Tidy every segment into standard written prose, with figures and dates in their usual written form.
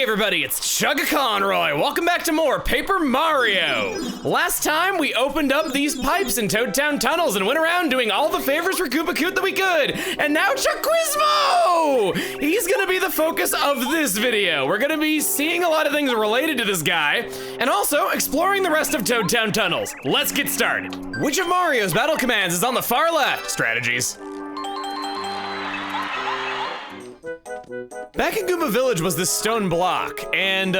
Hey everybody, it's Chucky Conroy. Welcome back to more Paper Mario. Last time we opened up these pipes in Toad Town tunnels and went around doing all the favors for Koopa Koot that we could. And now Chuckquizmo! He's gonna be the focus of this video. We're gonna be seeing a lot of things related to this guy and also exploring the rest of Toad Town tunnels. Let's get started. Which of Mario's battle commands is on the far left? Strategies. Back in Goomba Village was this stone block, and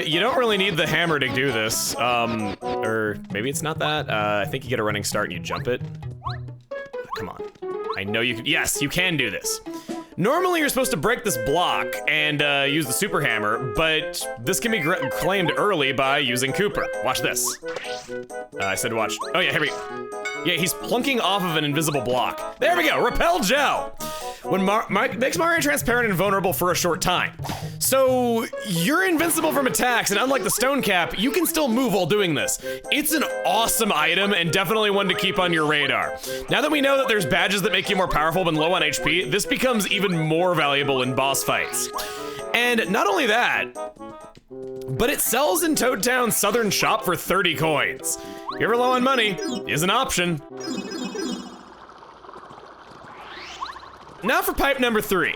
you don't really need the hammer to do this. Or maybe it's not that. I think you get a running start and you jump it. Come on. I know you can. Yes, you can do this. Normally you're supposed to break this block and use the super hammer, but this can be claimed early by using Cooper. Watch this. I said watch. Oh yeah, here we go. Yeah, he's plunking off of an invisible block. There we go, repel gel. When makes Mario transparent and vulnerable for a short time. So you're invincible from attacks, and unlike the stone cap, you can still move while doing this. It's an awesome item and definitely one to keep on your radar. Now that we know that there's badges that make you more powerful when low on HP, this becomes even more valuable in boss fights. And not only that, but it sells in Toad Town's southern shop for 30 coins. If you're ever low on money, is an option. Now for pipe number 3.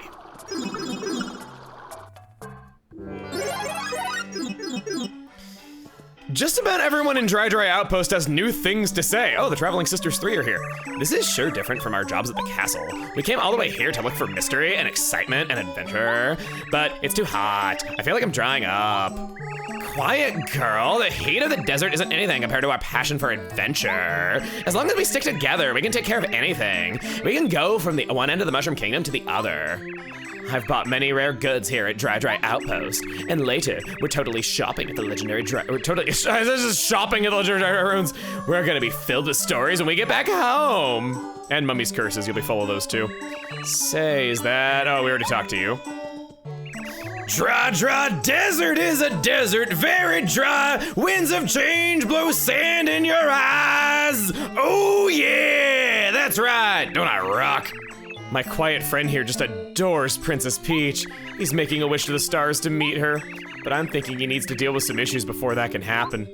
Just about everyone in Dry Outpost has new things to say. Oh, the Traveling Sisters 3 are here. This is sure different from our jobs at the castle. We came all the way here to look for mystery and excitement and adventure, but it's too hot. I feel like I'm drying up. Quiet, girl. The heat of the desert isn't anything compared to our passion for adventure. As long as we stick together, we can take care of anything. We can go from the one end of the Mushroom Kingdom to the other. I've bought many rare goods here at Dry Outpost, and later we're totally shopping at the legendary shopping at the legendary ruins. We're gonna be filled with stories when we get back home. And Mummy's curses, you'll be full of those too. Say, is that? Oh, we already talked to you. Dry desert is a desert, very dry. Winds of change blow sand in your eyes. Oh yeah, that's right. Don't I rock? My quiet friend here just adores Princess Peach. He's making a wish to the stars to meet her, but I'm thinking he needs to deal with some issues before that can happen.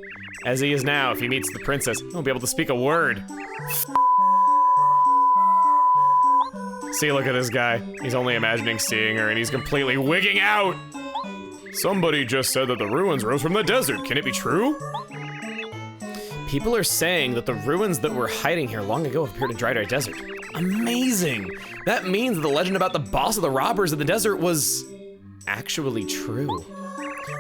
As he is now, if he meets the princess, he won't be able to speak a word. See, look at this guy. He's only imagining seeing her and he's completely wigging out. Somebody just said that the ruins rose from the desert. Can it be true? People are saying that the ruins that were hiding here long ago appeared in Dry Desert. Amazing. That means the legend about the boss of the robbers of the desert was actually true.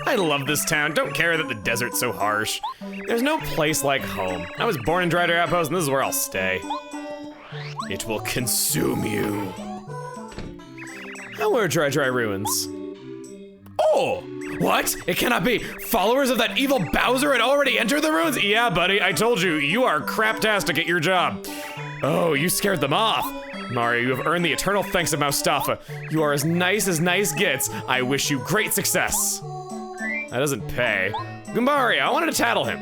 I love this town. Don't care that the desert's so harsh. There's no place like home. I was born in Dry Outpost and this is where I'll stay. It will consume you. How are Dry ruins? Oh, what? It cannot be. Followers of that evil Bowser had already entered the ruins? Yeah, buddy, I told you, you are craptastic at your job. Oh, you scared them off. Mario, you have earned the eternal thanks of Mustafa. You are as nice gets. I wish you great success. That doesn't pay. Goombario, I wanted to tattle him.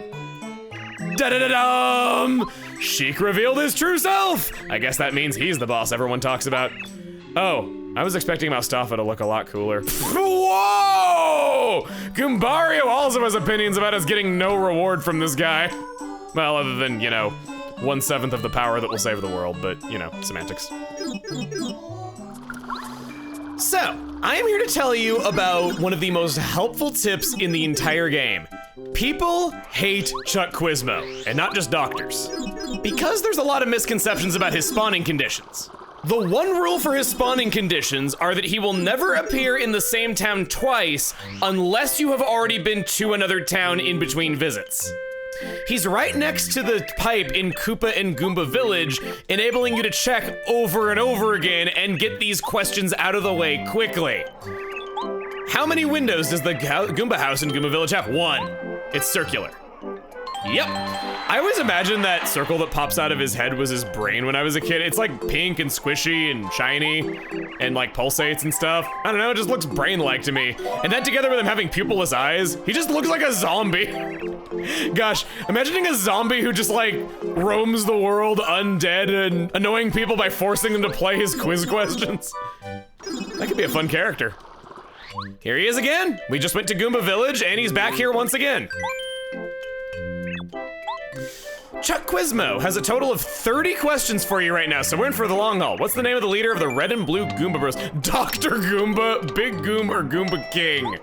Da-da-da-dum! Sheik revealed his true self! I guess that means he's the boss everyone talks about. Oh, I was expecting Mustafa to look a lot cooler. Whoa! Goombario also has opinions about us getting no reward from this guy. Well, other than, you know, 1/7 of the power that will save the world, but, you know, semantics. So, I am here to tell you about one of the most helpful tips in the entire game. People hate Chuckquizmo, and not just doctors. Because there's a lot of misconceptions about his spawning conditions. The one rule for his spawning conditions are that he will never appear in the same town twice unless you have already been to another town in between visits. He's right next to the pipe in Koopa and Goomba Village, enabling you to check over and over again and get these questions out of the way quickly. How many windows does the Goomba house in Goomba Village have? 1. It's circular. Yep. I always imagined that circle that pops out of his head was his brain when I was a kid. It's like pink and squishy and shiny and like pulsates and stuff. I don't know, it just looks brain-like to me. And then together with him having pupilless eyes, he just looks like a zombie. Gosh, imagining a zombie who just like roams the world undead and annoying people by forcing them to play his quiz questions. That could be a fun character. Here he is again. We just went to Goomba Village and he's back here once again. Chuck Quizmo has a total of 30 questions for you right now, so we're in for the long haul. What's the name of the leader of the red and blue Goomba Bros? Dr. Goomba, Big Goom, or Goomba King?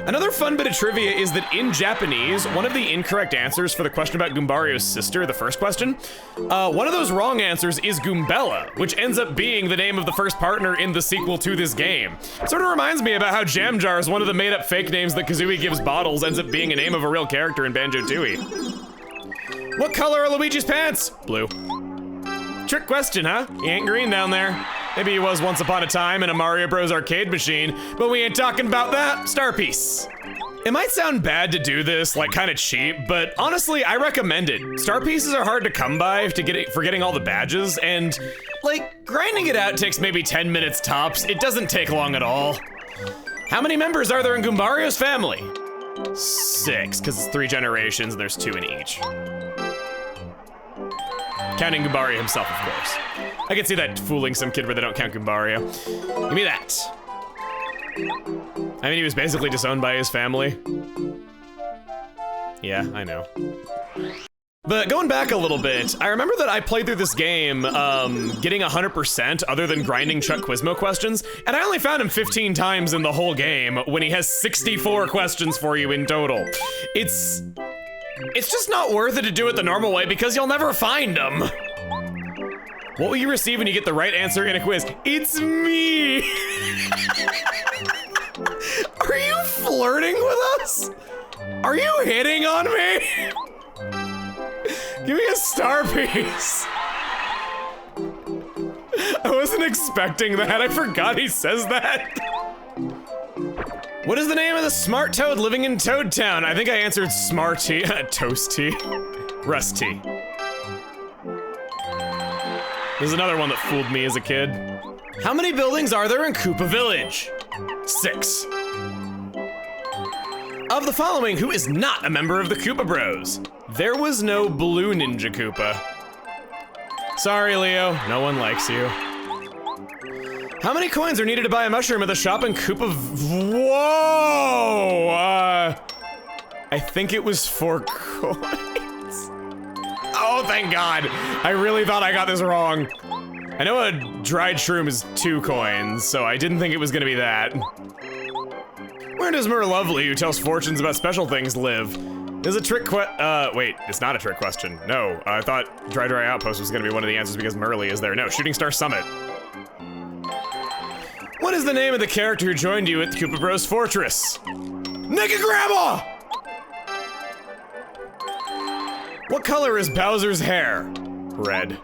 Another fun bit of trivia is that in Japanese, one of the incorrect answers for the question about Goombario's sister, the first question, one of those wrong answers is Goombella, which ends up being the name of the first partner in the sequel to this game. Sort of reminds me about how Jam Jar is one of the made-up fake names that Kazooie gives Bottles ends up being a name of a real character in Banjo-Tooie. What color are Luigi's pants? Blue. Trick question, huh? He ain't green down there. Maybe he was once upon a time in a Mario Bros. Arcade machine, but we ain't talking about that. Star piece. It might sound bad to do this, like kind of cheap, but honestly, I recommend it. Star pieces are hard to come by for getting all the badges, and like grinding it out takes maybe 10 minutes tops. It doesn't take long at all. How many members are there in Goombario's family? 6, because it's 3 generations and there's 2 in each. Counting Goombario himself, of course. I can see that fooling some kid where they don't count Goombario. Give me that. I mean, he was basically disowned by his family. Yeah, I know. But going back a little bit, I remember that I played through this game getting 100% other than grinding Chuck Quizmo questions, and I only found him 15 times in the whole game when he has 64 questions for you in total. It's just not worth it to do it the normal way because you'll never find them. What will you receive when you get the right answer in a quiz? It's me! Are you flirting with us? Are you hitting on me? Give me a star piece. I wasn't expecting that. I forgot he says that. What is the name of the smart toad living in Toad Town? I think I answered Smarty. Toasty. Rusty. There's another one that fooled me as a kid. How many buildings are there in Koopa Village? 6. Of the following, who is not a member of the Koopa Bros? There was no blue Ninja Koopa. Sorry, Leo, no one likes you. How many coins are needed to buy a mushroom at the shop in Koopa? Whoa! I think it was 4 coins. Oh, thank God. I really thought I got this wrong. I know a dried shroom is 2 coins, so I didn't think it was gonna be that. Where does Merlovely, who tells fortunes about special things, live? Is a trick wait, it's not a trick question. No, I thought Dry Outpost was gonna be one of the answers because Merly is there. No, Shooting Star Summit. What is the name of the character who joined you at the Koopa Bros Fortress? Naked Grandma! What color is Bowser's hair? Red.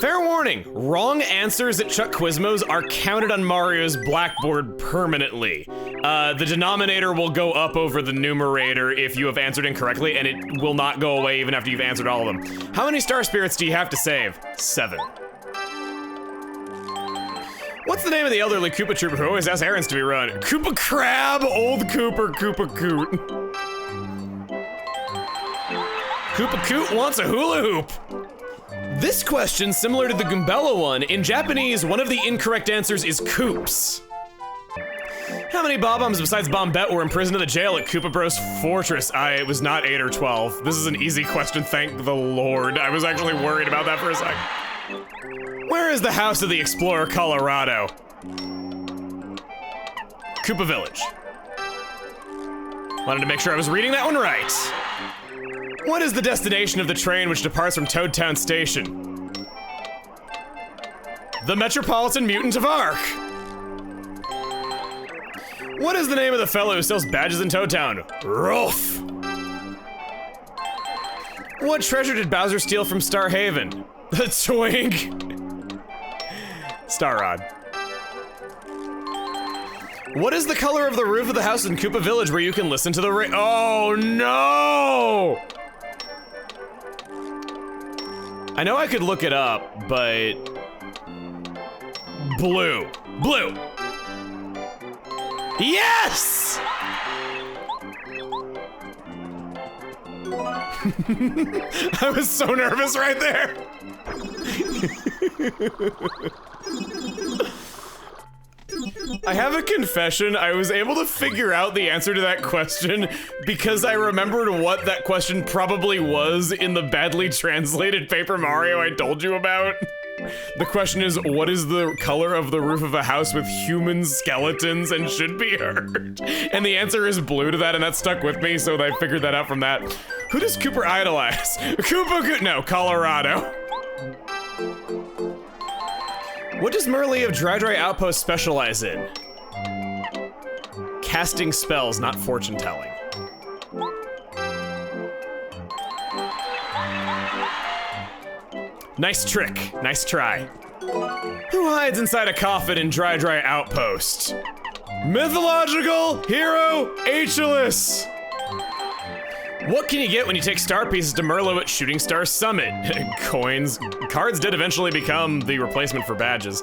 Fair warning, wrong answers at Chuck Quizmo's are counted on Mario's blackboard permanently. The denominator will go up over the numerator if you have answered incorrectly, and it will not go away even after you've answered all of them. How many star spirits do you have to save? 7. What's the name of the elderly Koopa Trooper who always asks errands to be run? Koopa Crab, Old Cooper, Koopa Coot. Koopa Coot wants a hula hoop. This question, similar to the Goombella one, in Japanese, one of the incorrect answers is Koops. How many Bob-Ombs besides Bombette were imprisoned in the jail at Koopa Bros Fortress? It was not 8 or 12. This is an easy question, thank the Lord. I was actually worried about that for a sec. Where is the house of the Explorer Colorado? Koopa Village. Wanted to make sure I was reading that one right. What is the destination of the train which departs from Toad Town Station? The Metropolitan Mutant of Ark. What is the name of the fellow who sells badges in Toad Town? Rolf. What treasure did Bowser steal from Star Haven? The twink. Star Rod. What is the color of the roof of the house in Koopa Village where you can listen to the oh no! I know I could look it up, but... Blue. Blue! Yes! I was so nervous right there. I have a confession. I was able to figure out the answer to that question because I remembered what that question probably was in the badly translated Paper Mario I told you about. The question is, what is the color of the roof of a house with human skeletons and should be heard? And the answer is blue to that, and that stuck with me, so I figured that out from that. Who does Cooper idolize? No, Colorado. What does Merlee of Dry Dry Outpost specialize in? Casting spells, not fortune telling. Nice trick, nice try. Who hides inside a coffin in Dry Dry Outpost? Mythological hero Aeschylus. What can you get when you take star pieces to Merlot at Shooting Star Summit? Coins. Cards did eventually become the replacement for badges.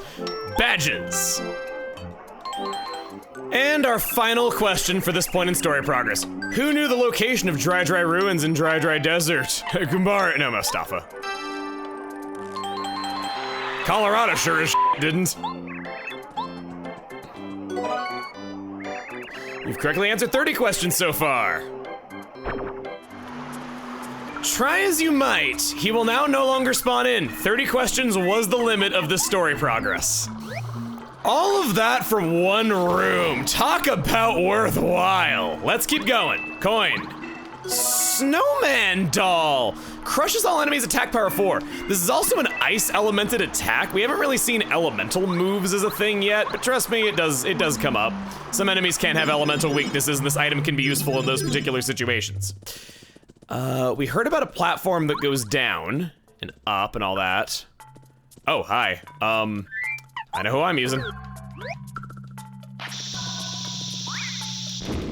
Badges. And our final question for this point in story progress. Who knew the location of Dry Dry Ruins in Dry Dry Desert? Gumbar, no, Mustafa. Colorado sure as didn't. You've correctly answered 30 questions so far. Try as you might, he will now no longer spawn in. 30 questions was the limit of this story progress. All of that for one room. Talk about worthwhile. Let's keep going. Coin. Snowman doll. Crushes all enemies, attack power 4. This is also an ice elemented attack. We haven't really seen elemental moves as a thing yet, but trust me, it does come up. Some enemies can't have elemental weaknesses, and this item can be useful in those particular situations. We heard about a platform that goes down and up and all that. Oh, hi. I know who I'm using.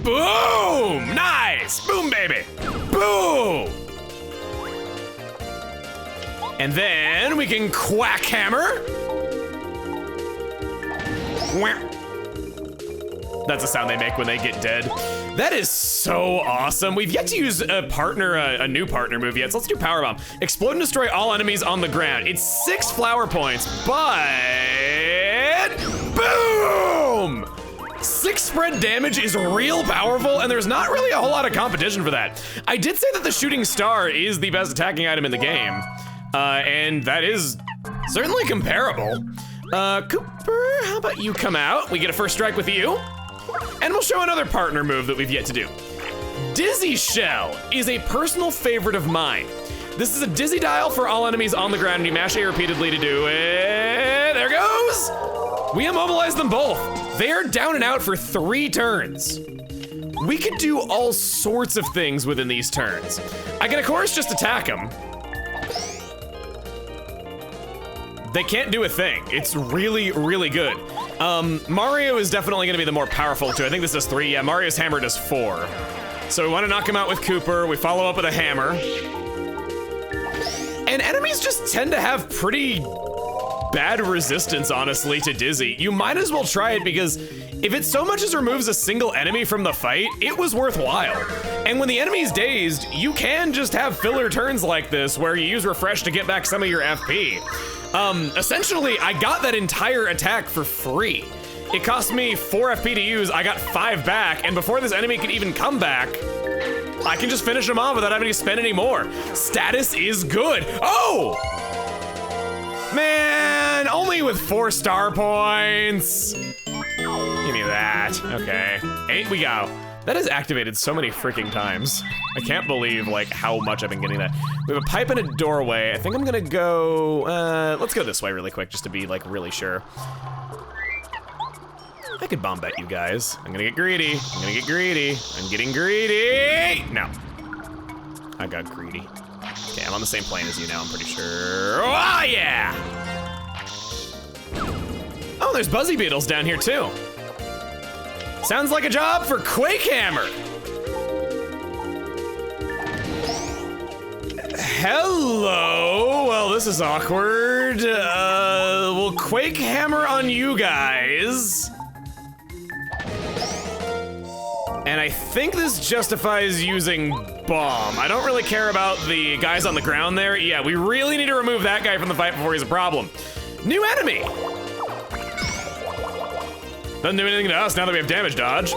Boom! Nice! Boom, baby! Boom! And then we can quack hammer. That's the sound they make when they get dead. That is so awesome. We've yet to use a new partner move yet, so let's do Power Bomb. Explode and destroy all enemies on the ground. It's 6 flower points, but boom! 6 spread damage is real powerful, and there's not really a whole lot of competition for that. I did say that the shooting star is the best attacking item in the game, and that is certainly comparable. Cooper, how about you come out? We get a first strike with you. And we'll show another partner move that we've yet to do. Dizzy Shell is a personal favorite of mine. This is a dizzy dial for all enemies on the ground, and you mash A repeatedly to do it. There goes! We immobilize them both. They are down and out for 3 turns. We could do all sorts of things within these turns. I can, of course, just attack them. They can't do a thing. It's really, really good. Mario is definitely gonna be the more powerful two. I think this does 3. Yeah, Mario's hammer does 4. So we wanna knock him out with Cooper. We follow up with a hammer. And enemies just tend to have pretty bad resistance, honestly, to Dizzy. You might as well try it because if it so much as removes a single enemy from the fight, it was worthwhile. And when the enemy's dazed, you can just have filler turns like this where you use refresh to get back some of your FP. Essentially, I got that entire attack for free. It cost me 4 FP to use, I got 5 back, and before this enemy can even come back, I can just finish him off without having to spend any more. Status is good. Oh! Man, only with 4 star points. Give me that, okay. 8 we go. That is activated so many freaking times. I can't believe like how much I've been getting that. We have a pipe and a doorway. I think I'm gonna go, let's go this way really quick just to be like really sure. I could bomb bet you guys. I'm gonna get greedy. I'm gonna get greedy. I'm getting greedy. No, I got greedy. Okay, I'm on the same plane as you now, I'm pretty sure. Oh yeah! Oh, there's Buzzy Beetles down here too. Sounds like a job for Quake Hammer. Hello, well this is awkward. We'll Quake Hammer on you guys. And I think this justifies using Bomb. I don't really care about the guys on the ground there. Yeah, we really need to remove that guy from the fight before he's a problem. New enemy. Doesn't do anything to us now that we have damage dodge.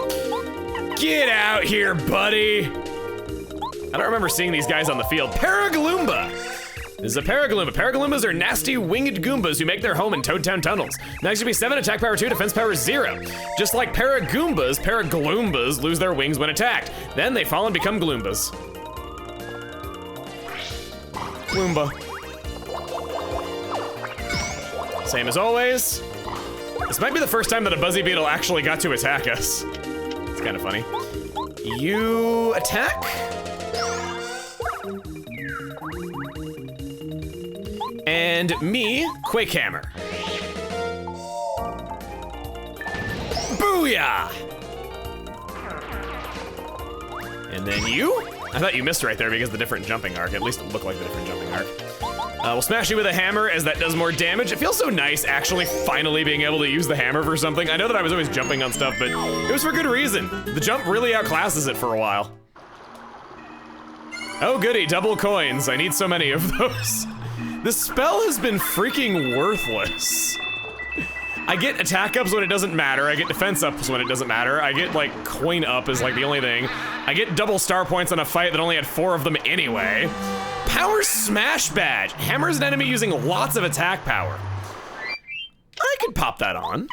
Get out here, buddy. I don't remember seeing these guys on the field. Paragloomba. This is a Paragloomba. Paragloomba's are nasty winged Goombas who make their home in Toad Town tunnels. Next to be 7, attack power 2, defense power 0. Just like Paragoombas, Paragloombas lose their wings when attacked. Then they fall and become Gloombas. Gloomba. Same as always. This might be the first time that a Buzzy Beetle actually got to attack us. It's kind of funny. You attack. And me, Quake Hammer. Booyah! And then you? I thought you missed right there because of the different jumping arc. At least it looked like the different jumping arc. We'll smash you with a hammer as that does more damage. It feels so nice actually finally being able to use the hammer for something. I know that I was always jumping on stuff, but it was for good reason. The jump really outclasses it for a while. Oh goody, double coins. I need so many of those. This spell has been freaking worthless. I get attack ups when it doesn't matter. I get defense ups when it doesn't matter. I get like coin up is like the only thing. I get double star points on a fight that only had 4 of them anyway. Power Smash Badge. Hammers an enemy using lots of attack power. I could pop that on.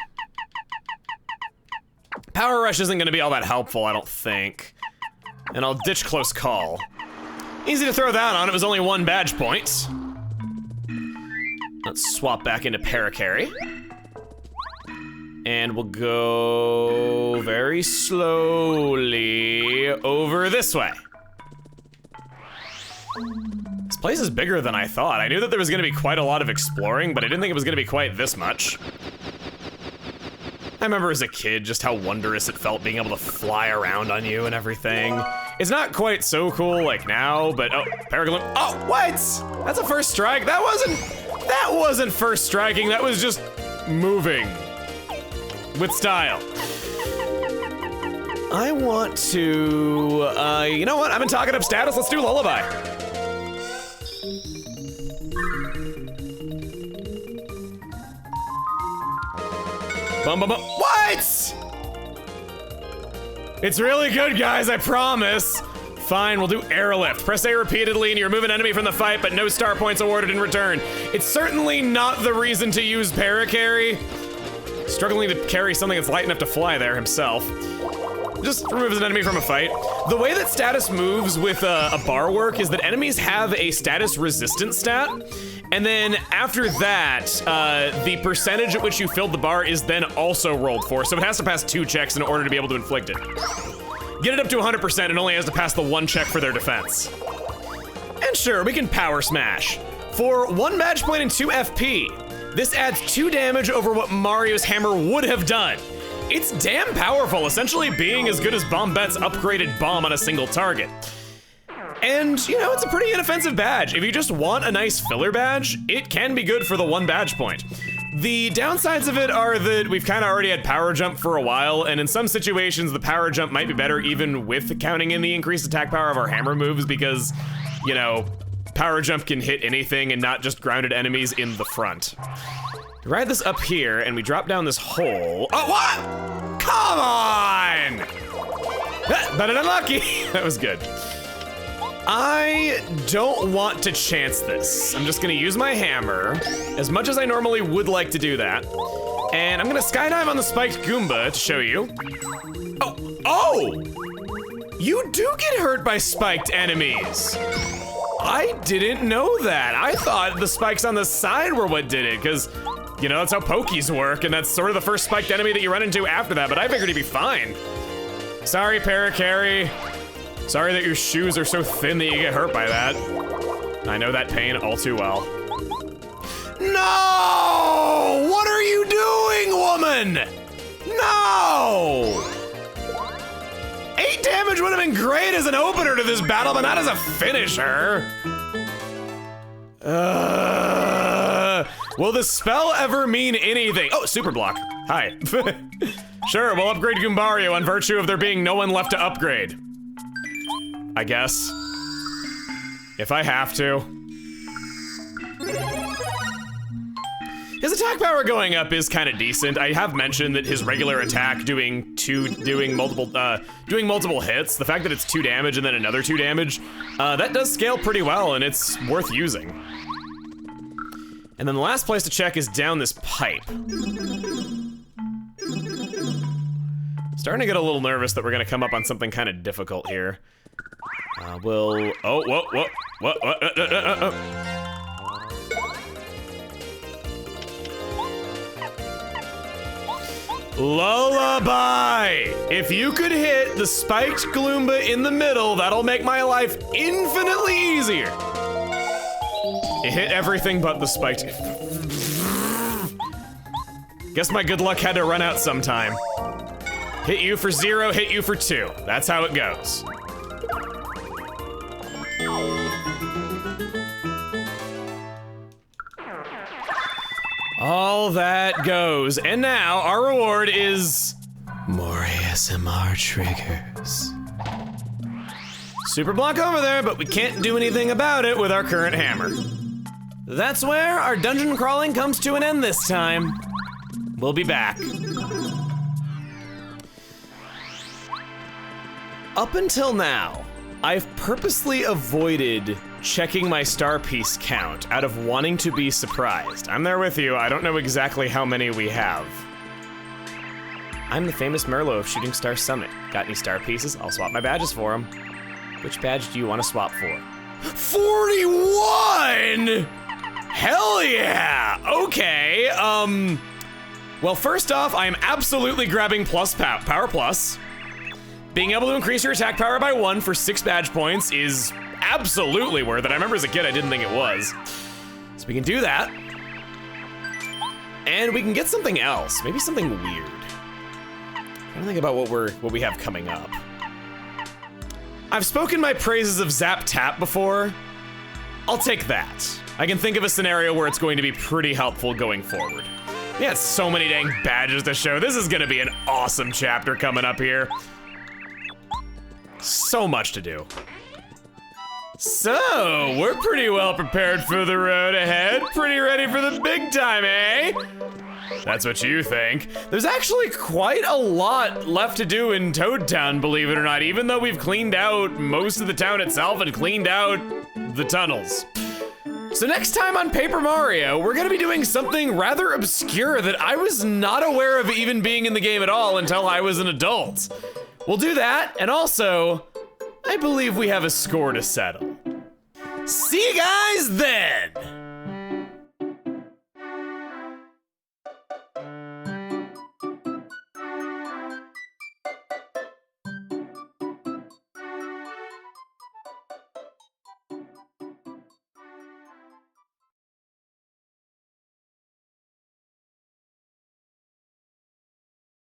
Power Rush isn't gonna be all that helpful, I don't think. And I'll ditch Close Call. Easy to throw that on, it was only 1 badge point. Let's swap back into Paracarry. And we'll go very slowly over this way. This place is bigger than I thought. I knew that there was gonna be quite a lot of exploring, but I didn't think it was gonna be quite this much. I remember as a kid just how wondrous it felt being able to fly around on you and everything. It's not quite so cool like now, but oh, Paragloom. Oh, what? That's a first strike. That wasn't first striking, that was just moving with style. I want to, you know what? I've been talking up status, let's do Lullaby. Bum, bum, bum. What? It's really good, guys, I promise. Fine, we'll do Airlift. Press A repeatedly and you remove an enemy from the fight, but no star points awarded in return. It's certainly not the reason to use Paracarry. Struggling to carry something that's light enough to fly there himself. Just removes an enemy from a fight. The way that status moves with a bar work is that enemies have a status resistance stat, and then after that, the percentage at which you filled the bar is then also rolled for, so it has to pass 2 checks in order to be able to inflict it. Get it up to 100%, it only has to pass the 1 check for their defense. And sure, we can Power Smash. For 1 badge point and 2 FP, this adds 2 damage over what Mario's hammer would have done. It's damn powerful, essentially being as good as Bombette's upgraded bomb on a single target. And, you know, it's a pretty inoffensive badge. If you just want a nice filler badge, it can be good for the 1 badge point. The downsides of it are that we've kind of already had Power Jump for a while, and in some situations, the Power Jump might be better even with counting in the increased attack power of our hammer moves because, you know, Power Jump can hit anything and not just grounded enemies in the front. We ride this up here and we drop down this hole. Oh, what? Come on! But unlucky. That was good. I don't want to chance this. I'm just gonna use my hammer, as much as I normally would like to do that. And I'm gonna skydive on the spiked Goomba to show you. Oh! You do get hurt by spiked enemies. I didn't know that. I thought the spikes on the side were what did it, because, you know, that's how pokies work, and that's sort of the first spiked enemy that you run into after that, but I figured he'd be fine. Sorry, Paracarry. Sorry that your shoes are so thin that you get hurt by that. I know that pain all too well. No! What are you doing, woman? No! 8 damage would have been great as an opener to this battle, but not as a finisher. Will the spell ever mean anything? Oh, super block. Hi. Sure, we'll upgrade Goombario on virtue of there being no one left to upgrade. I guess. If I have to. His attack power going up is kind of decent. I have mentioned that his regular attack doing multiple hits, the fact that it's 2 damage and then another 2 damage, that does scale pretty well and it's worth using. And then the last place to check is down this pipe. Starting to get a little nervous that we're gonna come up on something kind of difficult here. Lullaby! If you could hit the spiked Gloomba in the middle, that'll make my life infinitely easier. It hit everything but the spiked. Guess my good luck had to run out sometime. Hit you for 0, hit you for 2. That's how it goes. All that goes. And now our reward is more ASMR triggers. Super block over there, but we can't do anything about it with our current hammer. That's where our dungeon crawling comes to an end this time. We'll be back. Up until now, I've purposely avoided checking my star piece count out of wanting to be surprised. I'm there with you. I don't know exactly how many we have. I'm the famous Merlot of Shooting Star Summit. Got any star pieces? I'll swap my badges for them. Which badge do you want to swap for? 41! Hell yeah! Okay, well, first off, I am absolutely grabbing Power Plus. Being able to increase your attack power by 1 for 6 badge points is absolutely worth it. I remember as a kid, I didn't think it was. So we can do that. And we can get something else, maybe something weird. I don't think about what we have coming up. I've spoken my praises of Zap Tap before. I'll take that. I can think of a scenario where it's going to be pretty helpful going forward. We had so many dang badges to show. This is gonna be an awesome chapter coming up here. So much to do. So, we're pretty well prepared for the road ahead. Pretty ready for the big time, eh? That's what you think. There's actually quite a lot left to do in Toad Town, believe it or not, even though we've cleaned out most of the town itself and cleaned out the tunnels. So next time on Paper Mario, we're gonna be doing something rather obscure that I was not aware of even being in the game at all until I was an adult. We'll do that, and also, I believe we have a score to settle. See you guys then!